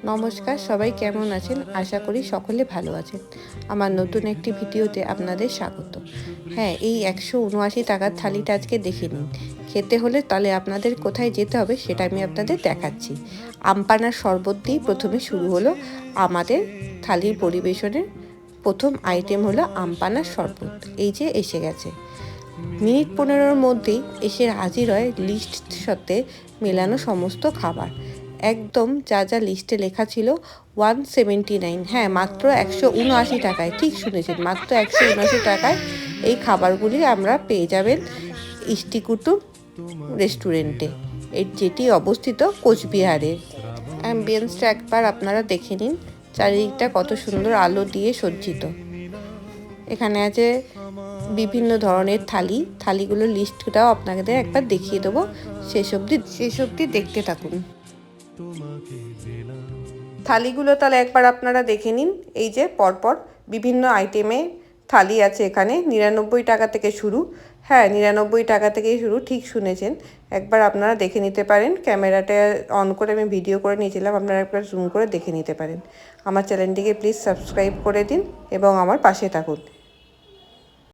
নমস্কার, সবাই কেমন আছেন? আশা করি সকলে ভালো আছেন। আমার নতুন একটি ভিডিওতে আপনাদের স্বাগত। হ্যাঁ, এই ১৭৯ টাকার থালিটা আজকে দেখে নিন। খেতে হলে তাহলে আপনাদের কোথায় যেতে হবে সেটা আমি আপনাদের দেখাচ্ছি। আমপানার শরবত দিয়েই প্রথমে শুরু হলো আমাদের থালির পরিবেশনের প্রথম আইটেম হলো আমপানার শরবত। এই যে এসে গেছে। মিনিট ১৫-র মধ্যেই এসে হাজির হয় লিস্ট সাথে মেলানো সমস্ত খাবার। একদম যা যা লিস্টে লেখা ছিল 179, হ্যাঁ মাত্র ১৭৯ টাকায়, ঠিক শুনেছেন, মাত্র ১৭৯ টাকায় এই খাবারগুলি আমরা পেয়ে যাবেন ইষ্টিকুটুম রেস্টুরেন্টে, যেটি অবস্থিত কোচবিহারে। অ্যাম্বিয়েন্সটা একবার আপনারা দেখে নিন, চারিদিকটা কত সুন্দর আলো দিয়ে সজ্জিত। এখানে আছে বিভিন্ন ধরনের থালিগুলোর লিস্টটাও আপনাদের একবার দেখিয়ে দেবো, শেষ অবধি দেখতে থাকুন। থালিগুলো তাহলে একবার আপনারা দেখে নিন। এই যে পরপর বিভিন্ন আইটেমে থালি আছে এখানে। ৯৯ টাকা থেকে শুরু, হ্যাঁ ৯৯ টাকা থেকেই শুরু, ঠিক শুনেছেন। একবার আপনারা দেখে নিতে পারেন। ক্যামেরাটা অন করে আমি ভিডিও করে নিয়েছিলাম, আপনারা একবার জুম করে দেখে নিতে পারেন। আমার চ্যানেলটিকে প্লিজ সাবস্ক্রাইব করে দিন এবং আমার পাশে থাকুন।